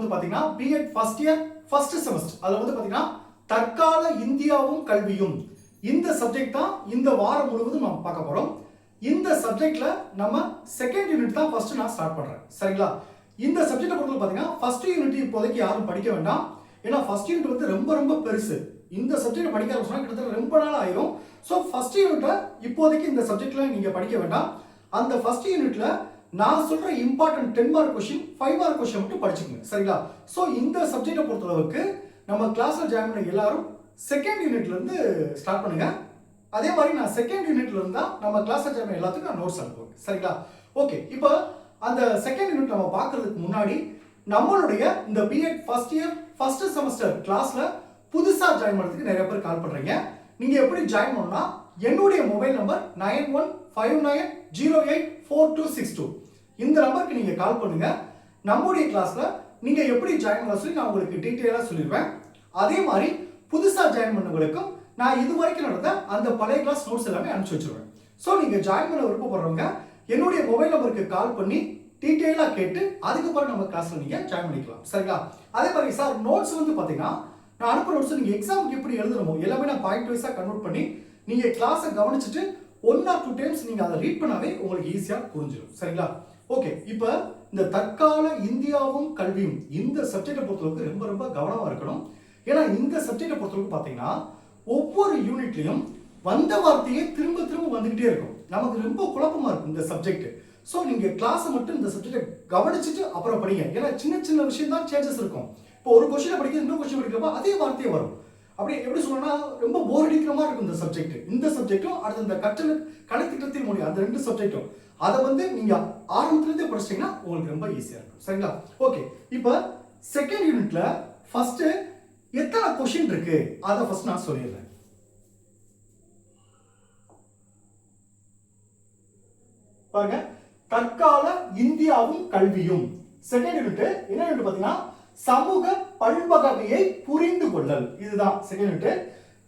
வந்து பாத்தீங்கன்னா BEd first year first semester அதுல வந்து பாத்தீங்கன்னா தற்கால இந்தியாவும் கல்வியும் இந்த சப்ஜெக்ட் தான் இந்த வாரம் முழுவதும் நம்ம பார்க்க போறோம். இந்த சப்ஜெக்ட்ல நம்ம செகண்ட் யூனிட் தான் ஃபர்ஸ்ட் நான் ஸ்டார்ட் பண்றேன். சரிங்களா? இந்த சப்ஜெக்ட்டை பொறுத்தவரை பாத்தீங்கன்னா ஃபர்ஸ்ட் யூனிட் இப்போதைக்கு யாரும் படிக்க வேண்டாம். ஏன்னா ஃபர்ஸ்ட் யூனிட் வந்து ரொம்ப ரொம்ப பெருசு. இந்த சப்ஜெக்ட் படிக்க ஆரம்பிச்சா கிட்டத்தட்ட ரொம்ப நாள் ஆயிரும். ஸோ ஃபர்ஸ்ட் யூனிட்டை இப்போதைக்கு இந்த சப்ஜெக்ட்ல நீங்க படிக்க வேண்டாம். அந்த ஃபர்ஸ்ட் யூனிட்ல நான் சொல்ற important 10 mark question 5 mark question மட்டும் படிச்சுக்கோங்க. சரிங்களா? ஸோ இந்த சப்ஜெக்டை பொறுத்தளவுக்கு நம்ம கிளாஸ்ல ஜாயின் பண்ண எல்லாரும் செகண்ட் யூனிட்ல இருந்து ஸ்டார்ட் பண்ணுங்க. அதே மாதிரி நான் செகண்ட் யூனிட்ல இருந்தா நம்ம கிளாஸ்ல ஜாயின் பண்ண எல்லாத்துக்கும் நான் நோட்ஸ் அனுப்புவேன். சரிங்களா? ஓகே, இப்போ அந்த செகண்ட் யூனிட் நம்ம பார்க்கறதுக்கு முன்னாடி நம்மளுடைய இந்த BEd first year first semester கிளாஸ்ல புதுசா ஜாயின் பண்ணுறதுக்கு நிறைய பேர் கால் பண்றீங்க. நீங்க எப்படி ஜாயின் பண்ணணும்னா என்னுடைய மொபைல் நம்பர் 9159084262 இந்த நம்பருக்கு நீங்க கால் பண்ணுங்க. நம்முடைய கிளாஸ்ல நீங்க எப்படி ஜாயின் பண்ண சொல்லி நான் உங்களுக்கு டீடைலா சொல்லிடுவேன். அதே மாதிரி புதுசா ஜாயின் பண்ணவங்களுக்கும் நான் இது வரைக்கும் நடந்த அந்த பழைய கிளாஸ் நோட்ஸ் எல்லாமே அனுப்பிச்சு வச்சிருவேன். ஸோ நீங்க ஜாயின் பண்ண விருப்பப்படுறவங்க என்னுடைய மொபைல் நம்பருக்கு கால் பண்ணி டீடைலா கேட்டு அதுக்கப்புறம் நம்ம கிளாஸ்ல நீங்க ஜாயின் பண்ணிக்கலாம். சரிங்களா? அதே மாதிரி சார் நோட்ஸ் வந்து பாத்தீங்கன்னா நான் அனுப்புற நோட்ஸ் நீங்க எக்ஸாமுக்கு எப்படி எழுதணுமோ எல்லாமே நான் பாயிண்ட் வைஸா கன்வெர்ட் பண்ணி நீங்க கிளாஸை கவனிச்சுட்டு 1 or 2 டைம்ஸ் நீங்க அதை ரீட் பண்ணாவே உங்களுக்கு ஈஸியா புரிஞ்சிடும். சரிங்களா? ஓகே, இப்போ இந்த தற்கால இந்தியாவும் கல்வியும் இந்த சப்ஜெக்டை பொறுத்தவரைக்கும் ரொம்ப ரொம்ப கவனமா இருக்கணும். ஏன்னா இந்த சப்ஜெக்டை பொறுத்தவரைக்கும் பாத்தீங்கன்னா ஒவ்வொரு யூனிட்லயும் வந்த வார்த்தையே திரும்ப திரும்ப வந்துகிட்டே இருக்கும். நமக்கு ரொம்ப குழப்பமா இருக்கும் இந்த சப்ஜெக்ட். ஸோ நீங்க கிளாஸை மட்டும் இந்த சப்ஜெக்டை கவனிச்சுட்டு அப்புறம் படிங்க. ஏன்னா சின்ன சின்ன விஷயம் தான் சேஞ்சஸ் இருக்கும். இப்போ ஒரு கொஸ்டினை படிக்க இன்னொரு கொஸ்டின் படிக்கிறப்ப அதே வார்த்தையே வரும். அப்படி எப்படி சொல்லணும்னா ரொம்ப போர் அடிக்கிற மாதிரி இருக்கும் இந்த சப்ஜெக்ட். இந்த சப்ஜெக்டும் அடுத்து இந்த கலைத்திட்டத்தின் மொழி அந்த 2 சப்ஜெக்டும் அதை வந்து நீங்க ஆரம்பத்திலிருந்தே படிச்சிட்டீங்கன்னா உங்களுக்கு ரொம்ப ஈஸியா இருக்கும். சரிங்களா? ஓகே, இப்போ செகண்ட் யூனிட்ல ஃபர்ஸ்ட் எத்தனை கொஸ்டின் இருக்கு அதை ஃபர்ஸ்ட் நான் சொல்லிடுறேன். பாருங்க, தற்கால இந்தியாவும் கல்வியும் செகண்ட் யூனிட் என்ன யூனிட் பாத்தீங்கன்னா சமூக பல்வகைமையை புரிந்து கொள்ளல். இதுதான் செகண்ட் யூனிட்.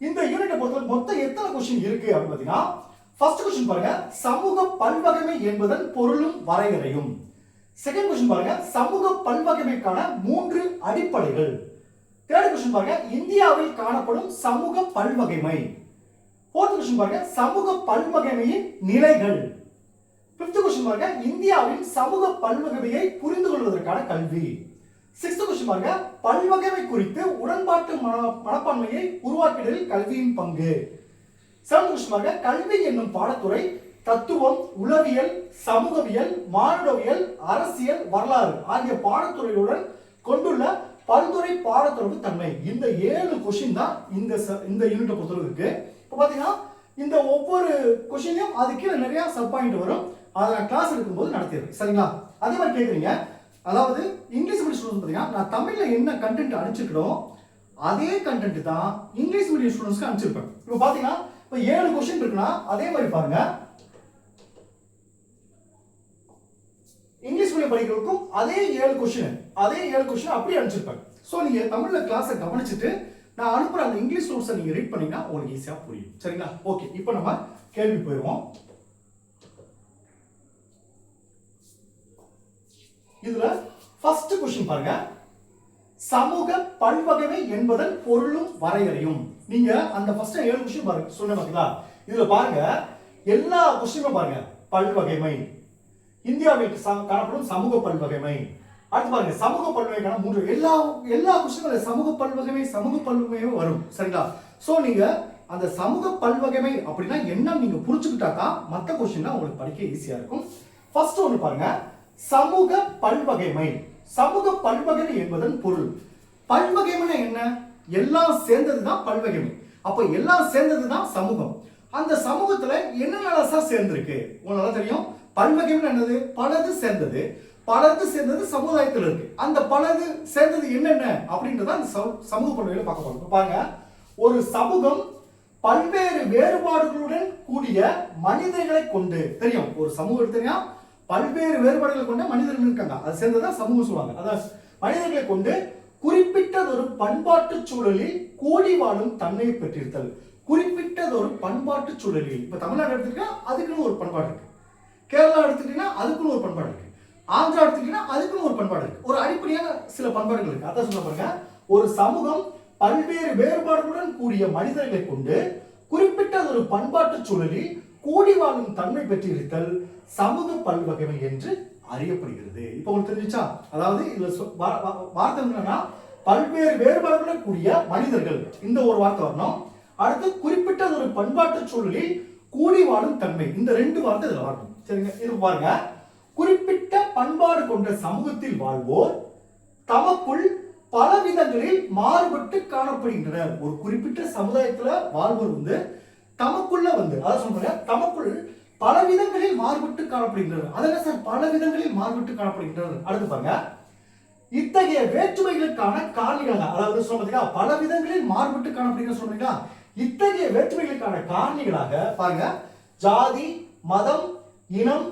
இந்த யூனிட்டை பொறுத்தவரை மொத்தம் எத்தனை கொஸ்டின் இருக்கு அப்படின்னு பாத்தீங்கன்னா ஃபர்ஸ்ட் கொஸ்டின் பாருங்க, சமூக பல்வகைமை என்பதன் பொருளும் வரையறையும். செகண்ட் கொஸ்டின் பாருங்க, சமூக பல்வகைமைக்கான 3 அடிப்படைகள். தேர்ட் கொஸ்டின் பாருங்க, இந்தியாவில் காணப்படும் சமூக பல்வகைமை. ஃபோர்த் கொஸ்டின் பாருங்க, சமூக பல்வகைமையின் நிலைகள். ஃபிஃப்த் கொஸ்டின் பாருங்க, இந்தியாவின் சமூக பல்வகைமையை புரிந்து கொள்வதற்கான கல்வி. சிக்ஸ்த் கொஸ்டின் பாருங்க, பல்வகைமை குறித்து உடன்பாட்டு மனப்பான்மையை உருவாக்குவதில் கல்வியின் பங்கு. செவன்த் கொஸ்டின் பாருங்க, கல்வி என்னும் பாடத்துறை தத்துவம், உளவியல், சமூகவியல், மானுடவியல், அரசியல், வரலாறு ஆகிய பாடத்துறையுடன் கொண்டுள்ள பல்துறை பாடத்தொடர்பு தன்மை. இந்த 7 கொஸ்டின் தான் இந்த யூனிட்டை பொறுத்தவரை இருக்கு. இப்போ பாத்தீங்கன்னா இந்த ஒவ்வொரு கொஸ்டினையும் அது கீழே நிறைய சப் பாயிண்ட் வரும். அதை நான் கிளாஸ் எடுக்கும்போது நடத்திடுறேன். சரிங்களா? அதே மாதிரி கேட்குறீங்க, அதாவது இங்கிலீஷ் மீடியம் ஸ்டூடெண்ட்ஸ் பார்த்தீங்கன்னா நான் தமிழ்ல என்ன கண்டென்ட் அனுப்பிச்சிருக்கோம் அதே கண்டென்ட் தான் இங்கிலீஷ் மீடியம் ஸ்டூடெண்ட்ஸ்க்கு அனுப்பிச்சிருப்பேன். இப்போ பாத்தீங்கன்னா இப்போ 7 கொஸ்டின் இருக்குன்னா அதே மாதிரி பாருங்க, இங்கிலீஷ் மீடியம் படிக்கிறதுக்கும் அதே 7 கொஸ்டின் அப்படியே அனுப்பிச்சிருப்பேன். ஸோ நீங்க தமிழ்ல கிளாஸை கவனிச்சுட்டு நான் அனுப்புற அந்த இங்கிலீஷ் நோட்ஸை நீங்க ரீட் பண்ணீங்கன்னா உங்களுக்கு ஈஸியா புரியும். சரிங்களா? ஓகே, இப்போ நம்ம கேள்வி போயிடுவோம். இதுல ஃபர்ஸ்ட் क्वेश्चन பாருங்க, சமூக பல்வகைமை என்பதன் பொருளும் வரையறையும். நீங்க அந்த ஃபர்ஸ்ட் 7 क्वेश्चन பாருங்க சொன்ன பாத்தீங்களா? இதுல பாருங்க எல்லா क्वेश्चनும் பாருங்க பல்வகைமை, இந்தியாவில் காணப்படும் சமூக பல்வகைமை. அடுத்து பாருங்க சமூக பல்வகைக்கான 3 எல்லா क्वेश्चनல சமூக பல்வகைமை வரும். சரிங்களா? சோ நீங்க அந்த சமூக பல்வகைமை அப்படினா என்ன நீங்க புரிஞ்சுக்கிட்டா தான் மத்த क्वेश्चनலாம் உங்களுக்கு படிக்க ஈஸியா இருக்கும். ஃபர்ஸ்ட் ஒன்னு பாருங்க, சமூக பல்வகைமை. சமூக பல்வகைமை என்பதன் பொருள். பல்வகைமைனா என்ன? எல்லாம் சேர்ந்தது தான் பல்வகைமை. அப்ப எல்லாம் சேர்ந்தது தான் சமூகம். அந்த சமூகத்துல என்னென்னலாம் சேர்ந்திருக்கு உங்களுக்கு தெரியும். பல்வகைமை என்னது? பலது சேர்ந்தது. பலது சேர்ந்தது சமுதாயத்தில் இருக்கு. அந்த பலது சேர்ந்தது என்னென்ன அப்படின்றத அந்த சமூக பல்வகைமையில பார்க்க போறோம். பாருங்க, ஒரு சமூகம் பல்வேறு வேறுபாடுகளுடன் கூடிய மனிதர்களை கொண்டு தெரியும். ஒரு சமூகம் தெரியும் பல்வேறு வேறுபாடுகளை கொண்ட மனிதர்கள் இருக்காங்க. அது சேர்ந்ததான் சமூகம் சொல்லுவாங்க. அதாவது மனிதர்களை கொண்டு குறிப்பிட்டதொரு பண்பாட்டு சூழலில் கூடி வாழும் தன்மையை பெற்றிருத்தல். குறிப்பிட்டதொரு பண்பாட்டு சூழலில் இப்ப தமிழ்நாடு எடுத்துக்கிட்டா அதுக்குன்னு ஒரு பண்பாடு இருக்கு. கேரளா எடுத்துக்கிட்டீங்கன்னா அதுக்குன்னு ஒரு பண்பாடு இருக்கு. ஆந்திரா எடுத்துக்கிட்டீங்கன்னா அதுக்குன்னு ஒரு பண்பாடு இருக்கு, ஒரு அடிப்படையான சில பண்பாடுகள் இருக்கு. அதான் சொல்ல பாருங்க, ஒரு சமூகம் பல்வேறு வேறுபாடுகளுடன் கூடிய மனிதர்களை கொண்டு குறிப்பிட்ட ஒரு பண்பாட்டு சூழலில் கூடி வாழும் தன்மை பெற்றிருத்தல் சமூக பல்வகைமை என்று அறியப்படுகிறது. இப்ப உங்களுக்கு தெரிஞ்சுச்சா? அதாவது இதுல வார்த்தை என்னன்னா, பல்வேறு வேறுபாடுகளுடன் கூடிய மனிதர்கள், இந்த ஒரு வார்த்தை வரணும். அடுத்து குறிப்பிட்ட ஒரு பண்பாட்டு சூழலில் கூடி வாழும் தன்மை, இந்த ரெண்டு வார்த்தை இதுல வரணும். சரிங்க, இது பாருங்க, குறிப்பிட்ட பண்பாடு கொண்ட சமூகத்தில் வாழ்வோர் தமக்குள் பல விதங்களில் மாறுபட்டு காணப்படுகின்றனர். ஒரு குறிப்பிட்ட சமுதாயத்துல வாழ்வோர் தமக்குள்ள அதான் சொல்றாங்க, தமக்குள் பல விதங்களில் மாறுபட்டு காணப்படுகின்றனர். அதெல்லாம் சார் பல விதங்களில் மாறுபட்டு காணப்படுகின்றனர். அடுத்து பாருங்க, இத்தகைய வேற்றுமைகளுக்கான காரணிகளாக, அதாவது சொல்றீங்களா பல விதங்களில் மாறுபட்டு காணப்படுகிற சொல்றீங்களா, இத்தகைய வேற்றுமைகளுக்கான காரணிகளாக பாருங்க, ஜாதி, மதம், இனம்,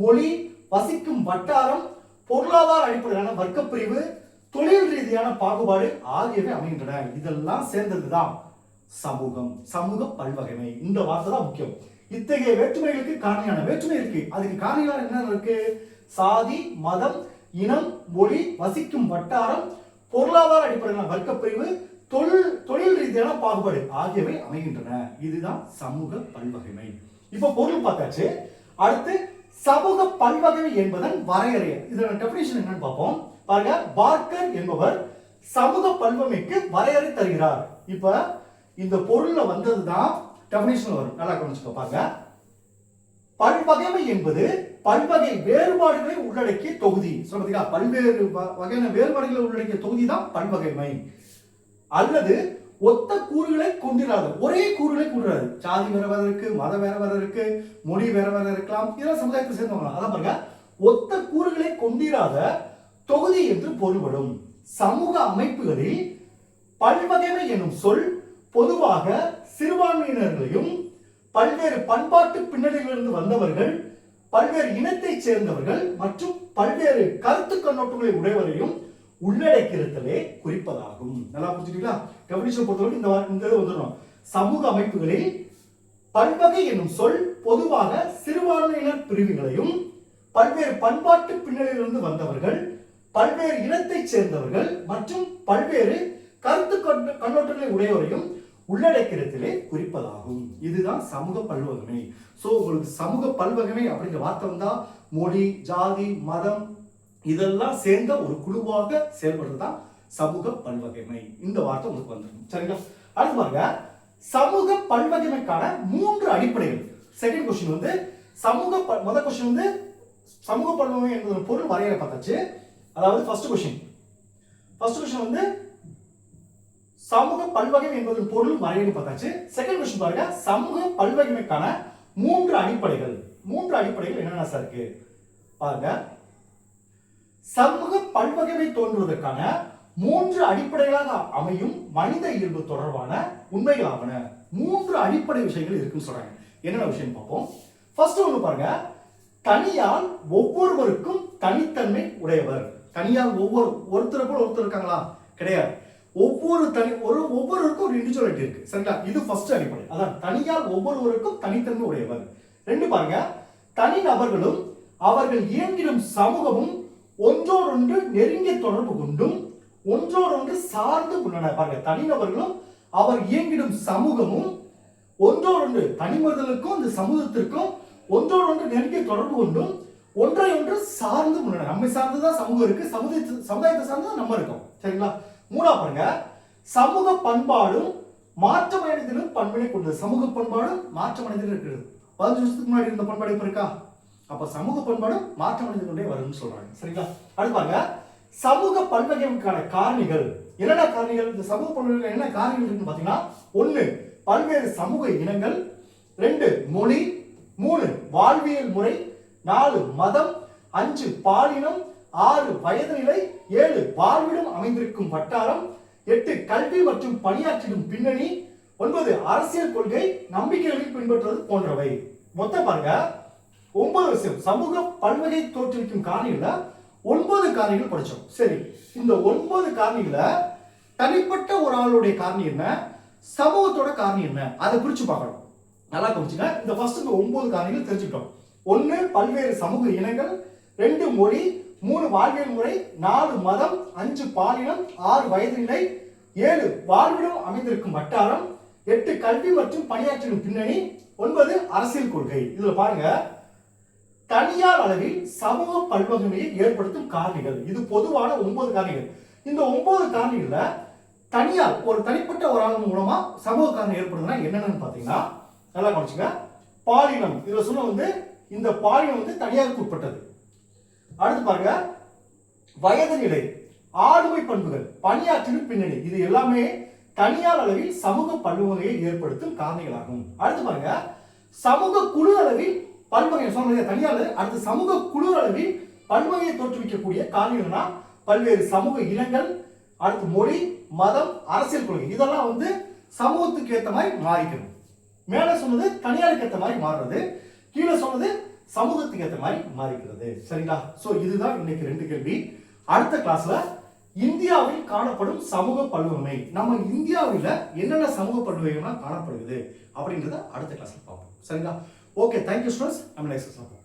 மொழி, வசிக்கும் வட்டாரம், பொருளாதார அடிப்படையிலான வர்க்கப்பிரிவு, தொழில் ரீதியான பாகுபாடு ஆகியவை அமைகின்றன. இதெல்லாம் சேர்ந்ததுதான் சமூகம், சமூக பல்வகைமை. இந்த வார்த்தை தான் முக்கியம். இத்தகைய வேற்றுமைகளுக்கு காரணியான வேற்றுமை இருக்கு, அதுக்கு காரணிகளான என்ன இருக்கு? சாதி, மதம், இனம், மொழி, வசிக்கும் வட்டாரம், பொருளாதார அடிப்படையிலான வர்க்கப்பிரிவு, தொழில் ரீதியான பாகுபாடு ஆகியவை அமைகின்றன. இதுதான் சமூக பல்வகைமை. இப்ப பொருள் பார்த்தாச்சு. அடுத்து சமூக பல்வகைமை என்பதன் வரையறை, இதோட டெஃபினிஷன் என்னன்னு பார்ப்போம். பாருங்க, பார்க்கர் என்பவர் சமூக பல்வகைமைக்கு வரையறை தருகிறார். இப்ப இந்த பொருள்ல வந்ததுதான் டெஃபினிஷன் வரும், நல்லா கவனிச்சுக்கோ. பாருங்க, பல்வகைமை என்பது பல்வகை வேறுபாடுகளை உள்ளடக்கிய தொகுதி. சொல்றீங்களா, பல்வேறு வகையான வேறுபாடுகளை உள்ளடக்கிய தொகுதி தான் பல்வகைமை. அல்லது ஒத்த கூறுகளை கொண்டிராது, ஒரே கூறுகளை கொண்டிராது. சாதி வேற வேற இருக்கு, மதம் வேற வேற இருக்கு, மொழி வேற வேற இருக்கலாம், இதெல்லாம் சமுதாயத்தை சேர்ந்தவங்க. அதான் பாருங்க, ஒத்த கூறுகளை கொண்டிராத தொகுதி என்று பொருள்படும். சமூக அமைப்புகளில் பல்வகைமை எனும் சொல் பொதுவாக சிறுபான்மையினர்களையும் பல்வேறு பண்பாட்டு பின்னணியிலிருந்து வந்தவர்கள், பல்வேறு இனத்தைச் சேர்ந்தவர்கள் மற்றும் பல்வேறு கருத்து கண்ணோட்டங்களை உடையவரையும் உள்ளடக்கிறதலே குறிப்பதாகும். நல்லா புரிஞ்சுட்டீங்களா? டெஃபினிஷன் பொறுத்தவரை இந்த வந்துடும். சமூக அமைப்புகளில் பல்வகை என்னும் சொல் பொதுவாக சிறுபான்மையினர் பிரிவுகளையும் பல்வேறு பண்பாட்டு பின்னணியிலிருந்து வந்தவர்கள், பல்வேறு இனத்தைச் சேர்ந்தவர்கள் மற்றும் பல்வேறு கருத்து கண்ணோட்டங்களை உடையவரையும் உள்ளடக்கிறதிலே குறிப்பதாகும். இதுதான் சமூக பல்வகைமை. சோ உங்களுக்கு சமூக பல்வகைமை அப்படிங்கிற வார்த்தை வந்தா மொழி, ஜாதி, மதம் இதெல்லாம் சேர்ந்த ஒரு குழுவாக செயல்படுறதுதான் சமூக பல்வகைமை. இந்த வார்த்தை உங்களுக்கு வந்துடும். சரிங்களா? அடுத்து பாருங்க, சமூக பல்வகைமைக்கான 3 அடிப்படைகள். செகண்ட் கொஸ்டின் முதல் கொஸ்டின் சமூக பல்வகைமை என்பது பொருள் வரையறை பார்த்தாச்சு. அதாவது ஃபர்ஸ்ட் கொஸ்டின் சமூக பல்வகைமை என்பதன் பொருள் வரையறை பார்த்தாச்சு. செகண்ட் கொஸ்டின் பாருங்க, சமூக பல்வகைமைக்கான 3 அடிப்படைகள். 3 அடிப்படைகள் என்னென்ன சார் இருக்கு பாருங்க. சமூக பல்வகைமை தோன்றுவதற்கான 3 அடிப்படைகளாக அமையும் மனித இயல்பு தொடர்பான உண்மைகளாவன. 3 அடிப்படை விஷயங்கள் இருக்குன்னு சொல்றாங்க. என்னென்ன விஷயம் பார்ப்போம். ஃபர்ஸ்ட் ஒன்று பாருங்க, தனியால் ஒவ்வொருவருக்கும் தனித்தன்மை உடையவர். தனியால் ஒருத்தர் போல ஒருத்தர் இருக்காங்களா? கிடையாது. ஒவ்வொருவருக்கும் ஒரு இண்டிவிஜுவாலிட்டி இருக்கு. சரிங்களா? இது ஃபர்ஸ்ட் அடிப்படை. அதான் தனியால் ஒவ்வொருவருக்கும் தனித்தன்மை உடையவர். 2 பாருங்க, தனி நபர்களும் அவர்கள் இயங்கிடும் சமூகமும் ஒன்றோடொன்று நெருங்கிய தொடர்பு கொண்டும் ஒன்றோடொன்று சார்ந்து உள்ளன. பாருங்க, தனிநபர்களும் அவர் இயங்கிடும் சமூகமும் ஒன்றோடொன்று, தனிமனிதனுக்கும் இந்த சமூகத்திற்கும் ஒன்றோடொன்று நெருங்கிய தொடர்பு கொண்டும் ஒன்றை ஒன்று சார்ந்து உள்ளன. நம்மை சார்ந்துதான் சமூகம் இருக்கு, சமுதாயத்தை சார்ந்து நம்ம இருக்கோம். சரிங்களா? 3 பாருங்க, சமூக பண்பாடும் மாற்றமடைதலும் பண்பினை கொண்டது. சமூக பண்பாடும் மாற்றமடைதலும் இருக்கிறது. 15 வருஷத்துக்கு முன்னாடி இருந்த பண்பாடு இப்ப இருக்கா? அப்ப சமூக பண்பாடும் மாற்றமடைந்து கொண்டே வரும்னு சொல்றாங்க. சரிங்களா? அடுத்து பாருங்க, சமூக பல்வகைமைக்கான காரணிகள். என்னென்ன காரணிகள்? இந்த சமூக பல்வகைமைக்கு என்ன காரணிகள் இருக்குன்னு பாத்தீங்கன்னா, 1 பல்வேறு சமூக இனங்கள், 2 மொழி, 3 வாழ்வியல் முறை, 4 மதம், 5 பாலினம், 6 வயது நிலை, 7 வாழ்விடம் அமைந்திருக்கும் வட்டாரம், 8 கல்வி மற்றும் பணியாற்றிடும் பின்னணி, 9 அரசியல் கொள்கை நம்பிக்கைகளை பின்பற்றுவது போன்றவை. மொத்தம் பாருங்க 9 விஷயம். சமூக பல்வகை தோற்றுவிக்கும் காரணிகள 9 காரணிகள் படிச்சோம். சரி, இந்த 9 காரணிகள தனிப்பட்ட ஒரு ஆளுடைய காரணி என்ன, சமூகத்தோட காரணி என்ன, அதை பிரிச்சு பார்க்கணும். நல்லா புரிஞ்சுங்க. இந்த ஃபர்ஸ்ட் 9 காரணிகள் தெரிஞ்சுக்கிட்டோம். 1 பல்வேறு சமூக இனங்கள், 2 மொழி, 3 வாழ்வியல் முறை, 4 மதம், 5 பாலினம், 6 வயது நிலை, 7 வாழ்விடம் அமைந்திருக்கும் வட்டாரம், 8 கல்வி மற்றும் பணியாற்றும் பின்னணி, 9 அரசியல் கொள்கை. இதுல பாருங்க, தனியார் அளவில் சமூக பல்வகைமையை ஏற்படுத்தும் காரணிகள். இது பொதுவான 9 காரணிகள். இந்த 9 காரணிகள்ல தனியார் ஒரு தனிப்பட்ட ஒரு ஆள் மூலமா சமூக காரணம் ஏற்படுதுன்னா என்னென்னு பாத்தீங்கன்னா, நல்லா கவனிச்சுங்க. பாலினம், இதுல சொன்ன இந்த பாலினம் தனியாருக்கு உட்பட்டது. அடுத்து பாருங்க, வயது நிலை, ஆளுமை பண்புகள், பணியாற்றும் பின்னணி, இது எல்லாமே தனியார் அளவில் சமூக பல்வகையை ஏற்படுத்தும் காரணிகளாகும். அடுத்து பாருங்க, சமூக குழு அளவில் பல்வகை தனியார். அடுத்து சமூக குழு அளவில் பல்வகையை தோற்றுவிக்கக்கூடிய காரணிகள்னா பல்வேறு சமூக இனங்கள், அடுத்து மொழி, மதம், அரசியல் கொள்கை, இதெல்லாம் சமூகத்துக்கு ஏற்ற மாதிரி மாறிக்கணும். மேல சொன்னது தனியாருக்கு ஏற்ற மாதிரி மாறுறது, கீழே சொன்னது சமூகத்துக்கு ஏற்ற மாதிரி மாறிக்கிறது. சரிங்களா? சோ இதுதான் இன்னைக்கு 2 கேள்வி. அடுத்த கிளாஸ்ல இந்தியாவில் காணப்படும் சமூக பல்வகை, நம்ம இந்தியாவில் என்னென்ன சமூக பல்வகைகள்லாம் காணப்படுகிறது அப்படின்றத அடுத்த கிளாஸ்ல பார்ப்போம். சரிங்களா? Okay, thank you students. நம்ம நெக்ஸ்ட் கிளாஸ்ல பார்ப்போம்.